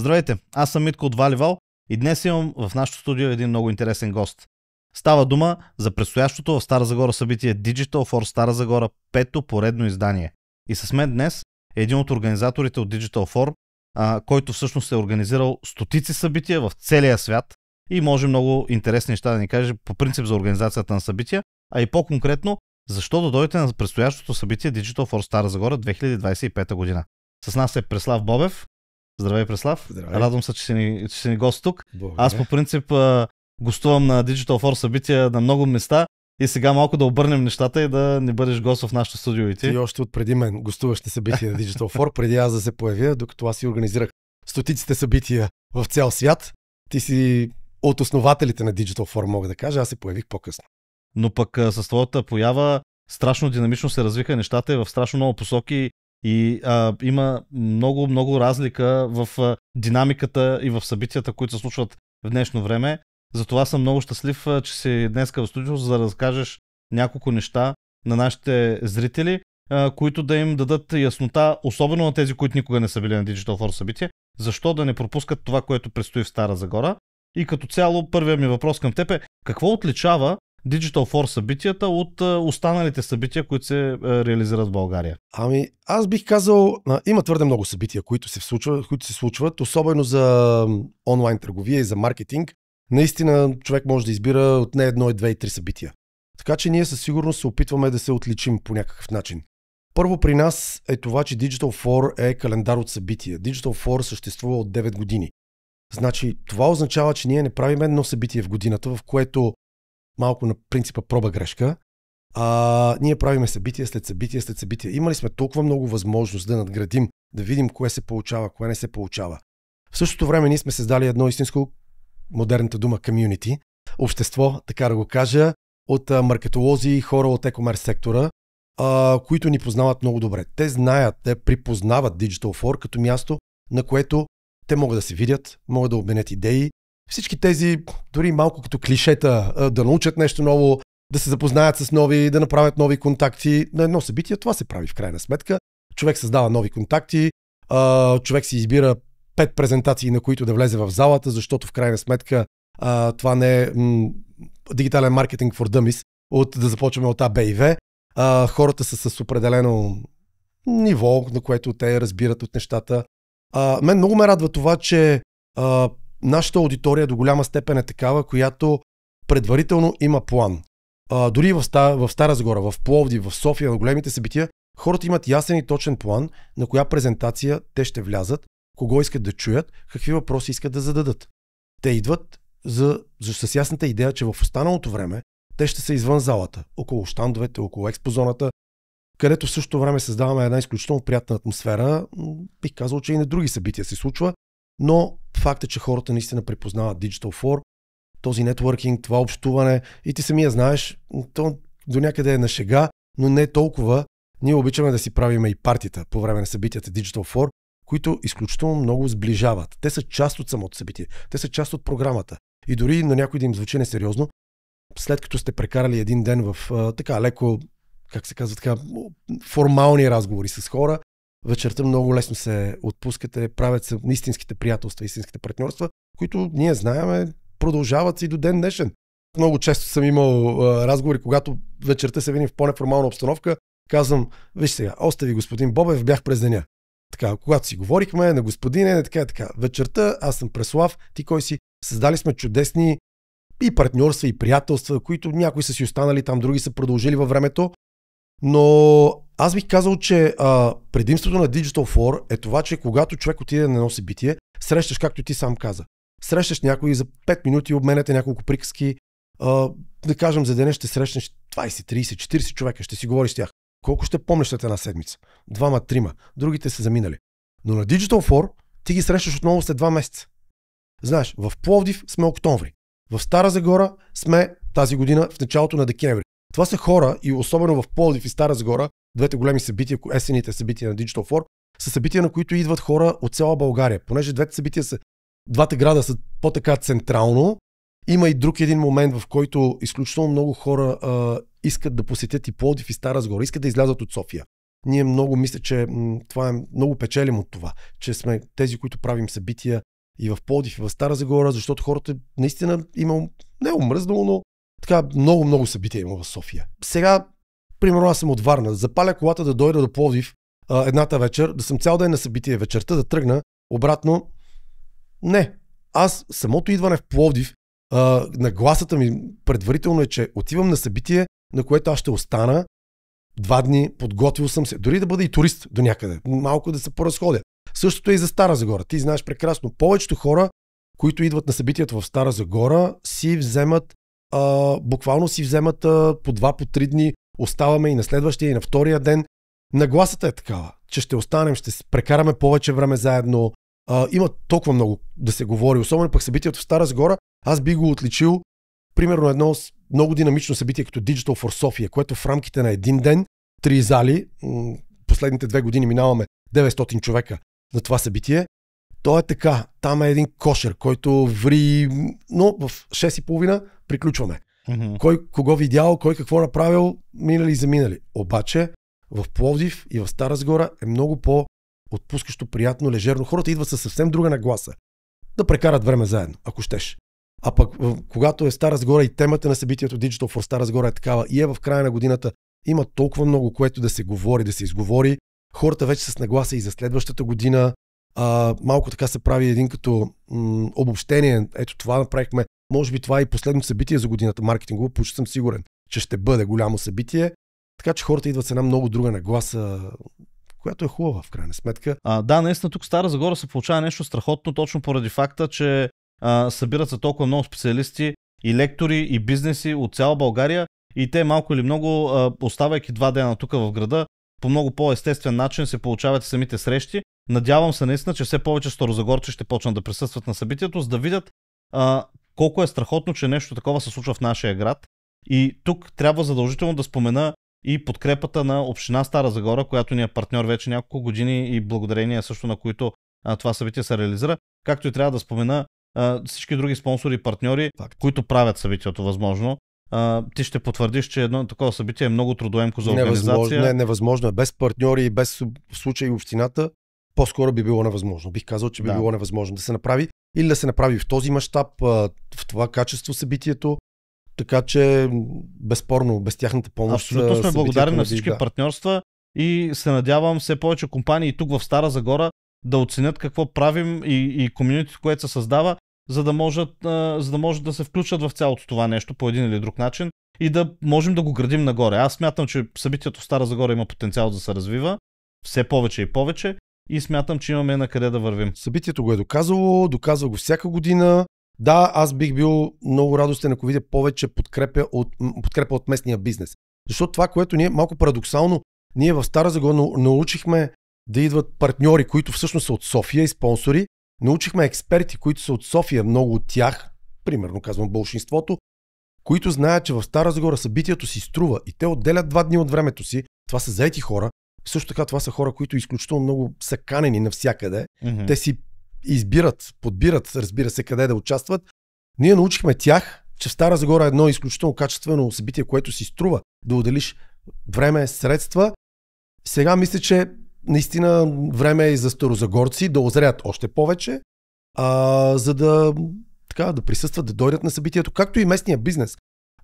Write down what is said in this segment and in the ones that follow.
Здравейте, аз съм Митко от Валивал и днес имам в нашото студио един много интересен гост. Става дума за предстоящото в Стара Загора събитие Digital for Стара Загора, 5-то поредно издание. И с мен днес е един от организаторите от Digital for, който всъщност е организирал стотици събития в целия свят и може много интересни неща да ни каже по принцип за организацията на събития, а и по-конкретно защо да дойдете на предстоящото събитие Digital for Стара Загора 2025 година. С нас е Преслав Бобев. Здравей, Преслав. Здравей. Радвам се, че си ни гост тук. Благодаря. Аз по принцип гостувам на Digital for събития на много места и сега малко да обърнем нещата и да не бъдеш гост в нашото студио и ти. Ти още от преди мен гостуваш на събития на Digital for, преди аз да се появя, докато аз си организирах стотиците събития в цял свят. Ти си от основателите на Digital for, мога да кажа, аз се появих по-късно. Но пък с твоята поява страшно динамично се развиха нещата и в страшно много посоки и има много разлика в динамиката и в събитията, които се случват в днешно време. Затова съм много щастлив, че си днес в студио, за да разкажеш няколко неща на нашите зрители, които да им дадат яснота, особено на тези, които никога не са били на Digital for събитие, защо да не пропускат това, което предстои в Стара Загора. И като цяло, първият ми въпрос към теб е: какво отличава Digital for събитията от останалите събития, които се реализират в България? Ами, аз бих казал, има твърде много събития, които се случват, особено за онлайн търговия и за маркетинг. Наистина, човек може да избира от не едно, и две, и три събития. Така че ние със сигурност се опитваме да се отличим по някакъв начин. Първо при нас е това, че Digital for е календар от събития. Digital for съществува от 9 години. Значи, това означава, че ние не правим едно събитие в годината, в което малко на принципа проба-грешка, ние правиме събития след събития след събития. Имали сме толкова много възможност да надградим, да видим кое се получава, кое не се получава. В същото време ние сме създали едно истинско, модерната дума community, общество, така да го кажа, от маркетолози и хора от e-commerce сектора, които ни познават много добре. Те знаят, те припознават Digital for като място, на което те могат да се видят, могат да обменят идеи. Всички тези, дори малко като клишета, да научат нещо ново, да се запознаят с нови, да направят нови контакти. На едно събитие това се прави в крайна сметка. Човек създава нови контакти, човек си избира 5 презентации, на които да влезе в залата, защото в крайна сметка това не е дигитален маркетинг for dummies, да започваме от А, Б и В. Хората са с определено ниво, на което те разбират от нещата. Мен много ме радва това, че нашата аудитория до голяма степен е такава, която предварително има план. Дори в Стара Загора, в Пловдив, в София, на големите събития, хората имат ясен и точен план на коя презентация те ще влязат, кого искат да чуят, какви въпроси искат да зададат. Те идват с ясната идея, че в останалото време те ще са извън залата, около щандовете, около експозоната, където в същото време създаваме една изключително приятна атмосфера. Бих казал, че и на други събития се случва, но факт е, че хората наистина припознават Digital for, този нетворкинг, това общуване, и ти самия знаеш, то до някъде е на шега, но не толкова. Ние обичаме да си правим и партията по време на събитията Digital for, които изключително много сближават. Те са част от самото събитие, те са част от програмата. И дори на някой да им звучи несериозно, след като сте прекарали един ден в така леко, как се казва, така формални разговори с хора, вечерта много лесно се отпускате, правят се истинските приятелства, истинските партньорства, които ние знаем, продължават и до ден днешен. Много често съм имал разговори, когато вечерта се видим в по-неформална обстановка, казвам: виж сега, остави господин Бобев, бях през деня. Така, когато си говорихме на господине, така. Вечерта аз съм Преслав, ти кой си? Създали сме чудесни и партньорства, и приятелства, които някои са си останали там, други са продължили във времето. Но аз бих казал, че предимството на Digital for е това, че когато човек отиде на едно събитие, срещаш, както ти сам каза, срещаш някой за 5 минути, обменяте няколко приказки, да кажем за деня ще срещнеш 20, 30, 40 човека, ще си говориш с тях. Колко ще помниш след една седмица? 2, 3, другите са заминали. Но на Digital for ти ги срещаш отново след 2 месеца. Знаеш, в Пловдив сме октомври, в Стара Загора сме тази година в началото на декември. Това са хора, и особено в Пловдив и Стара Загора, двете големи събития, есенните събития на Digital for, са събития, на които идват хора от цяла България. Понеже двата града са по-така централно, има и друг един момент, в който изключително много хора искат да посетят и Пловдив и Стара Загора, искат да излязат от София. ние много мисля, че това е много печелим от това, че сме тези, които правим събития и в Пловдив, и в Стара Загора, защото хората наистина има, не омръзнало, но така много събития има в София. Сега, примерно, аз съм от Варна, запаля колата да дойда до Пловдив едната вечер, да съм цял ден на събитие вечерта, да тръгна обратно. Не. Аз самото идване в Пловдив, нагласата ми предварително е, че отивам на събитие, на което аз ще остана 2 дни, подготвил съм се, дори да бъда и турист до някъде, малко да се поразходя. Същото е и за Стара Загора. Ти знаеш прекрасно, повечето хора, които идват на събитието в Стара Загора, си вземат, буквално си вземат по 2, по 3 дни, оставаме и на следващия, и на втория ден. Нагласата е такава, че ще останем, ще прекараме повече време заедно. Има толкова много да се говори, особено пък събитието в Стара Загора. Аз би го отличил, примерно едно много динамично събитие като Digital for Sofia, което в рамките на един ден, 3 зали, последните 2 години минаваме 900 човека на това събитие. То е така, там е един кошер, който ври, но в 6:30 приключваме. Кой кого видял, кой какво направил, минали и заминали. Обаче в Пловдив и в Стара Загора е много по-отпускащо, приятно, лежерно. Хората идват със съвсем друга нагласа. Да прекарат време заедно, ако щеш. А пък когато е Стара Загора и темата на събитието Digital for Стара Загора е такава и е в края на годината, има толкова много, което да се говори, да се изговори. Хората вече с нагласа и за следващата година. Малко така се прави един като обобщение. Ето това направихме. Може би това е и последното събитие за годината маркетингово, почти съм сигурен, че ще бъде голямо събитие. Така че хората идват с една много друга нагласа, която е хубава в крайна сметка. Да, наистина тук в Стара Загора се получава нещо страхотно, точно поради факта, че събират се толкова много специалисти и лектори и бизнеси от цяла България и те малко или много, оставайки 2 дена тук в града, по много по-естествен начин се получават и самите срещи. Надявам се наистина, че все повече старозагорци ще почнат да присъстват на събитието, за да видят колко е страхотно, че нещо такова се случва в нашия град. И тук трябва задължително да спомена и подкрепата на община Стара Загора, която ни е партньор вече няколко години и благодарение също на които това събитие се реализира, както и трябва да спомена всички други спонсори и партньори, които правят събитието възможно. Ти ще потвърдиш, че едно такова събитие е много трудоемко за организация. Невъзможно. Без партньори и без в случай общината, по-скоро би било невъзможно. Бих казал, че би било невъзможно да се направи или да се направи в този мащаб, в това качество събитието. Така че безспорно, без тяхната помощ. Абсолютно сме благодарни на всички партньорства и се надявам все повече компании тук в Стара Загора да оценят какво правим и комюнитито, което се създава, за да може да се включат в цялото това нещо по един или друг начин и да можем да го градим нагоре. Аз смятам, че събитието в Стара Загора има потенциал да се развива все повече и повече и смятам, че имаме на къде да вървим. Събитието го е доказва го всяка година. Да, аз бих бил много радостен, ако видя повече подкрепа от местния бизнес. Защото това, което ние, малко парадоксално, ние в Стара Загора научихме да идват партньори, които всъщност са от София и спонсори. Научихме експерти, които са от София, много от тях, примерно казвам болшинството, които знаят, че в Стара Загора събитието си струва и те отделят 2 дни от времето си. Това са заети хора. Също така това са хора, които изключително много са канени навсякъде. Те си избират, подбират, разбира се, къде да участват. Ние научихме тях, че в Стара Загора е едно изключително качествено събитие, което си струва да отделиш време, средства. Сега мисля, че наистина време е и за старозагорци да озреят още повече, за да присъстват, да дойдат на събитието, както и местния бизнес.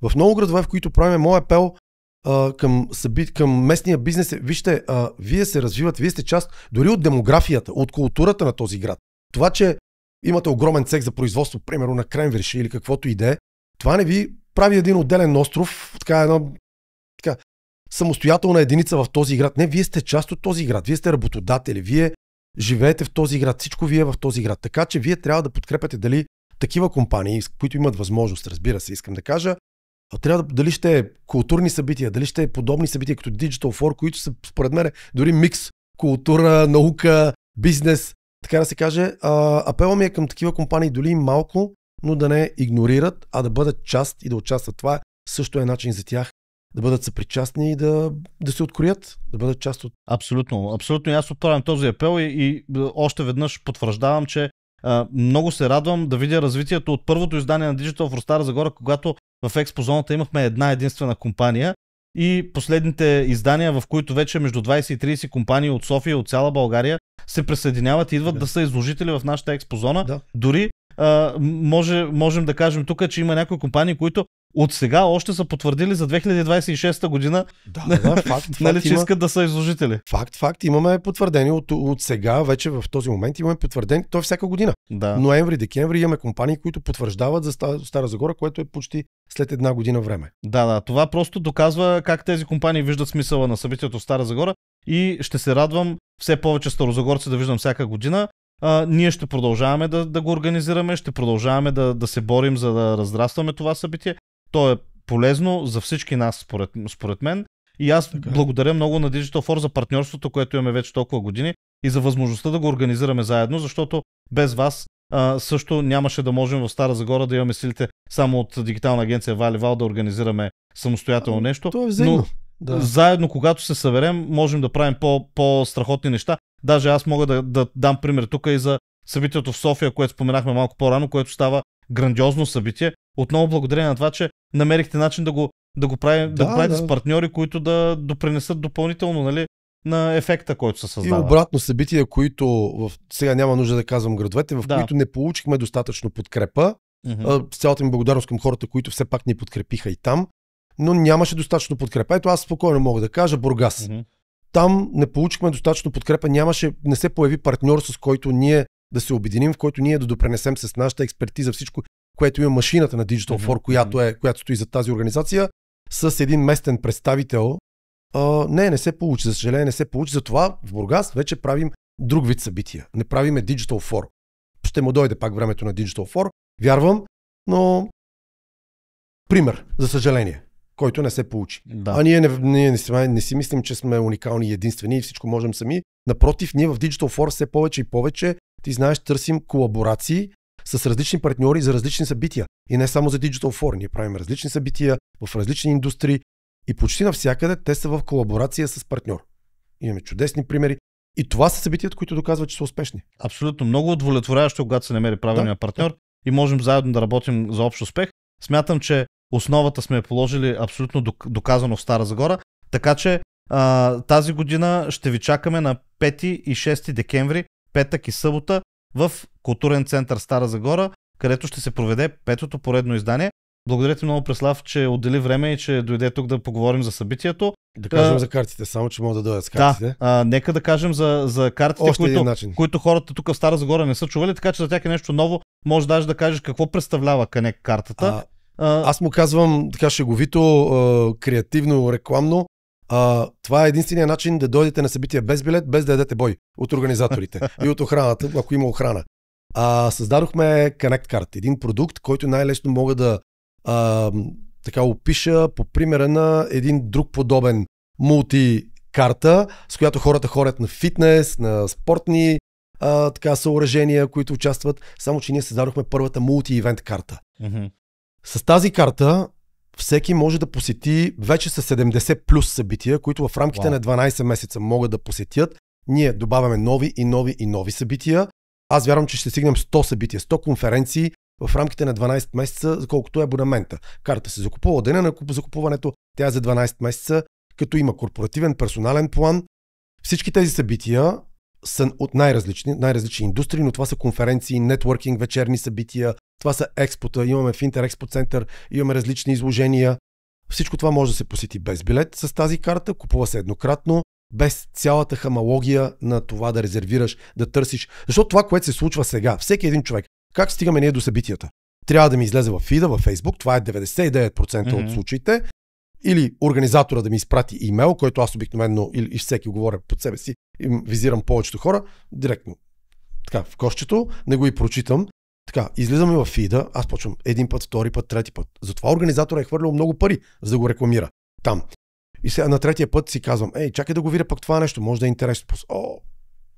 В много градове, в които правим, моят апел към местния бизнес е, вижте, вие се развивате, вие сте част дори от демографията, от културата на този град. Това, че имате огромен цех за производство, примерно на кренвирши или каквото и да е, това не ви прави един отделен остров, една самостоятелна единица в този град. Не, вие сте част от този град, вие сте работодатели, вие живеете в този град, всичко вие е в този град. Така че вие трябва да подкрепяте дали такива компании, които имат възможност, разбира се, искам да кажа, дали ще е културни събития, дали ще е подобни събития като Digital for, които са според мен дори микс култура, наука, бизнес, така да се каже. Апела ми е към такива компании дори малко, но да не игнорират, а да бъдат част и да участват. Това също е начин за тях да бъдат съпричастни и да се откроят, да бъдат част от... Абсолютно. Абсолютно. Аз отправям този апел и още веднъж потвърждавам, че много се радвам да видя развитието от първото издание на Digital for Стара Загора, когато в експозоната имахме една единствена компания и последните издания, в които вече между 20 и 30 компании от София, от цяла България се присъединяват и идват да са изложители в нашата експозона. Да. Дори можем да кажем тук, че има някои компании, които от сега още са потвърдили за 2026 година, факт, нали, че искат да са изложители. Факт. Имаме потвърдени от сега, вече в този момент имаме потвърдени, то е всяка година. Да. Ноември, декември имаме компании, които потвърждават за Стара Загора, което е почти след една година време. Да, това просто доказва как тези компании виждат смисъла на събитието в Стара Загора и ще се радвам все повече старозагорци да виждам всяка година. Ние ще продължаваме да го организираме, ще продължаваме да се борим, за да разрастваме това събитие. То е полезно за всички нас, според мен. И аз благодаря много на Digital Force за партньорството, което имаме вече толкова години и за възможността да го организираме заедно, защото без вас също нямаше да можем в Стара Загора да имаме силите само от дигитална агенция Валивал да организираме самостоятелно нещо. То е взаимно. Но заедно, когато се съберем, можем да правим по-страхотни неща. Даже аз мога да дам пример тук и за събитието в София, което споменахме малко по-рано, което става грандиозно събитие. Отново благодарение на това, че намерихте начин да го правите с партньори, които да допринесат допълнително, нали, на ефекта, който се създава. И обратно събития, които сега няма нужда да казвам градовете, в които не получихме достатъчно подкрепа. С цялата ми благодарност към хората, които все пак ни подкрепиха и там, но нямаше достатъчно подкрепа. Ето аз спокойно мога да кажа Бургас. Там не получихме достатъчно подкрепа, не се появи партньор, с който ние да се обединим, в който ние да допренесем с нашата експертиза всичко, което има машината на Digital For, която стои за тази организация, с един местен представител. Не се получи, за съжаление не се получи. Затова в Бургас вече правим друг вид събития. Не правиме Digital For. Ще му дойде пак времето на Digital For, вярвам, но пример, за съжаление, който не се получи. Да. Ние не си мислим, че сме уникални и единствени и всичко можем сами. Напротив, ние в Digital For все повече и повече, ти знаеш, търсим колаборации с различни партньори за различни събития. И не само за Digital For. Ние правим различни събития в различни индустрии и почти навсякъде те са в колаборация с партньор. Имаме чудесни примери. И това са събитията, които доказват, че са успешни. Абсолютно. Много удовлетворяващо, когато се намери правилния партньор и можем заедно да работим за общ успех. Смятам, че основата сме положили абсолютно доказано в Стара Загора. Така че тази година ще ви чакаме на 5 и 6 декември, петък и събота в Културен център Стара Загора, където ще се проведе 5-то поредно издание. Благодаря ти много, Преслав, че отдели време и че дойде тук да поговорим за събитието. Да кажем за картите, само че мога да дойдат с картите. Нека да кажем за картите, които хората тук в Стара Загора не са чували, така че за тях е нещо ново. Може даже да кажеш какво представлява Connect картата. Аз му казвам така шеговито, креативно, рекламно. Това е единственият начин да дойдете на събитие без билет, без да ядете бой от организаторите и от охраната, ако има охрана. Създадохме Connect карта, един продукт, който най-лесно мога да така опиша по примера на един друг подобен мултикарта, с която хората ходят на фитнес, на спортни съоръжения, които участват, само че ние създадохме първата мулти-ивент карта. С тази карта всеки може да посети вече с 70 плюс събития, които в рамките на 12 месеца могат да посетят. Ние добавяме нови събития. Аз вярвам, че ще стигнем 100 събития, 100 конференции в рамките на 12 месеца, за колкото е абонамента. Карта се закупува, деня на закупуването, тя е за 12 месеца, като има корпоративен, персонален план. Всички тези събития са от най-различни индустрии, но това са конференции, нетворкинг, вечерни събития, това са експота, имаме в Интерекспо център, имаме различни изложения. Всичко това може да се посети без билет с тази карта, купува се еднократно, без цялата хамалогия на това да резервираш, да търсиш. Защото това, което се случва сега, всеки един човек, как стигаме ние до събитията? Трябва да ми излезе в фида, във Фейсбук, това е 99% от случаите, или организатора да ми изпрати имейл, който аз обикновено и всеки говоря под себе си, и визирам повечето хора, директно така в кошчето, не го и прочитам. Така, излизаме в фида, аз почвам един път, втори път, трети път. Затова организатора е хвърлял много пари, за да го рекламира там. И сега на третия път си казвам, чакай да го видя пък това нещо, може да е интересно.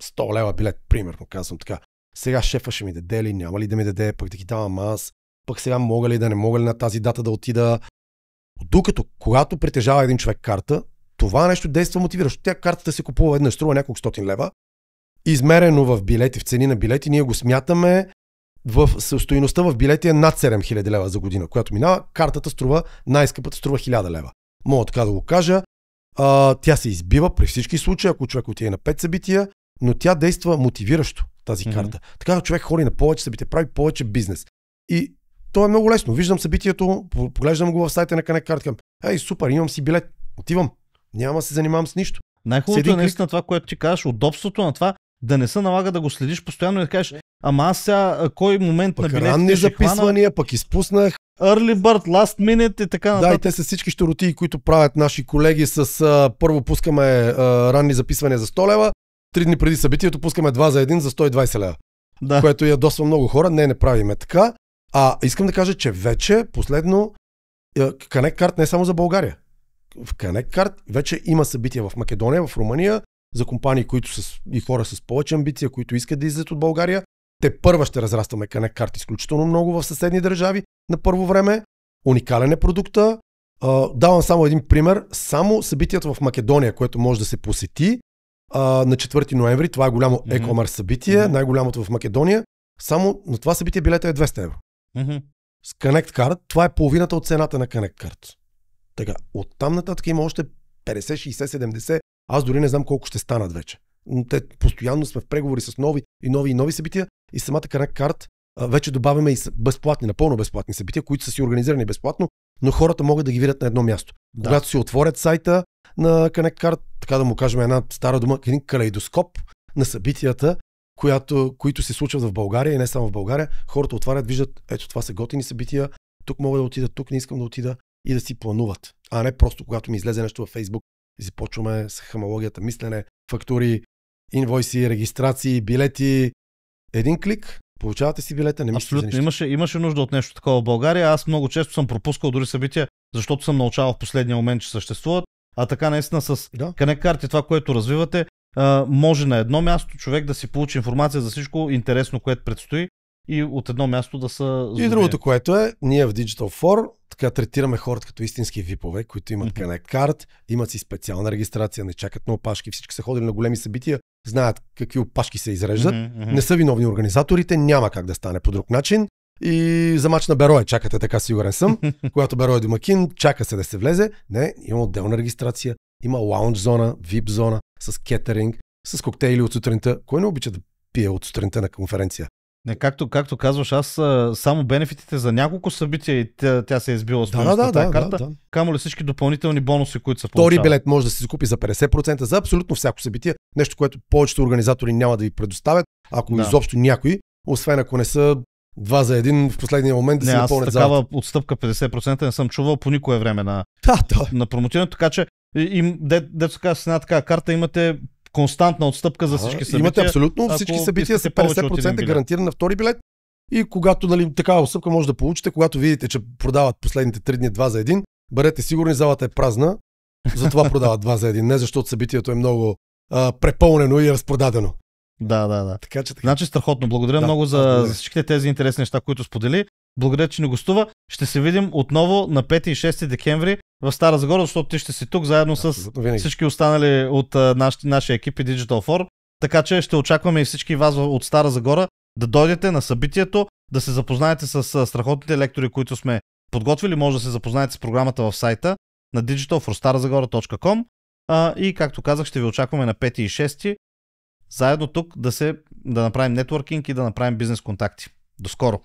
100 лева билет, примерно, казвам така. Сега шефа ще ми даде ли, няма ли да ми даде, пък да ги давам аз, пък сега мога ли да не мога ли на тази дата да отида. Докато, когато притежава един човек карта, това нещо действа мотивиращо. Тя картата се купува веднъж, струва няколко стотин лева. Измерено в билети, в цени на билети, ние го смятаме стойността в билети е над 7000 лева за година, която минава. Картата струва, най-скъпата струва 1000 лева. мога така да го кажа. Тя се избива при всички случаи, ако човек отиде на 5 събития, но тя действа мотивиращо, тази карта. Така човек ходи на повече събития, прави повече бизнес. И то е много лесно. Виждам събитието, поглеждам го в сайта на Connect Card, казвам, ей, супер, имам си билет, отивам. Няма да се занимавам с нищо. Най-хубавото е наистина това, което ти кажеш, удобството на това, да не се налага да го следиш постоянно и да кажеш, ама аз сега кой момент на билетите ранни записвания, пък изпуснах. Early bird, last minute и така нататък. Да, и те са всички щуротии, които правят наши колеги с първо пускаме ранни записвания за 100 лева, 3 дни преди събитието пускаме 2 за 1 за 120 лева. Да. Което ядосва много хора. Не правиме така. Искам да кажа, че вече последно Connect Card не е само за България. В Connect Card вече има събития в Македония, в Румъния, за компании, които са и хора с повече амбиция, които искат да излизат от България. Те първа ще разрастваме Connect Card изключително много в съседни държави на първо време. Уникален е продукта. Давам само един пример. Само събитието в Македония, което може да се посети на 4 ноември, това е голямо e-commerce събитие, най-голямото в Македония. Само на това събитие билета е 200 евро. С Connect Card, това е половината от цената на Connect Card. Така, оттам нататък има още 50, 60, 70. Аз дори не знам колко ще станат вече. Те постоянно сме в преговори с нови събития и самата Connect Card вече добавяме и безплатни, напълно безплатни събития, които са си организирани безплатно, но хората могат да ги видят на едно място. Да. Когато си отворят сайта на Connect Card, така да му кажем една стара дума, един калейдоскоп на събитията, които се случват в България и не само в България, хората отварят, виждат, ето това са готини събития, тук мога да отида, тук не искам да отида и да си плануват. А не просто когато ми излезе нещо във Facebook и започваме с хамологията, мислене, фактури, инвойси, регистрации, билети. Един клик, получавате си билета, не мислите за нищо. Имаше нужда от нещо такова в България. Аз много често съм пропускал дори събития, защото съм научавал в последния момент, че съществуват. А така наистина с Connect Card и това, което развивате, може на едно място човек да си получи информация за всичко интересно, което предстои и от едно място да са... И другото, което е, ние в Digital For така третираме хората като истински випове, които имат Connect Card, имат си специална регистрация, не чакат на опашки, всички са ходили на големи събития, знаят какви опашки се изреждат, не са виновни организаторите, няма как да стане по друг начин. И за мач на Берое чакате, така сигурен съм. Когато Берое е домакин, чака се да се влезе. Не, има отделна регистрация, има лаунж зона, VIP зона, с кетеринг, с коктейли от сутринта. Кой не обича да пие от сутринта на конференция? Не, както казваш, аз само бенефитите за няколко събития и тя се е избила с тази карта. Камо ли всички допълнителни бонуси, които са получават. Втори билет може да се закупи за 50% за абсолютно всяко събитие. Нещо, което повечето организатори няма да ви предоставят, ако изобщо някой, освен ако не са 2 за 1 в последния момент да си напълнят залата. Аз такава отстъпка 50% не съм чувал по никое време на промотирането, така че дето се казва с една такава карта имате константна отстъпка за всички събития. Имате абсолютно всички събития са 50% гарантиран на втори билет и когато такава отстъпка може да получите, когато видите, че продават последните 3 дни 2 за 1, бъдете сигурни, залата е празна, затова продават 2 за 1, не защото събитието е много препълнено и разпродадено. Да. Така. Значи страхотно. Благодаря много за всичките тези интересни неща, които сподели. Благодаря, че ни гостува. Ще се видим отново на 5 и 6 декември в Стара Загора, защото ти ще си тук заедно с всички останали от нашия екип и Digital For. Така че ще очакваме и всички вас от Стара Загора да дойдете на събитието, да се запознаете с страхотните лектори, които сме подготвили. Може да се запознаете с програмата в сайта на digitalforstarazagora.com и както казах, ще ви очакваме на 5 и 6 заедно тук да направим нетворкинг и да направим бизнес контакти. До скоро!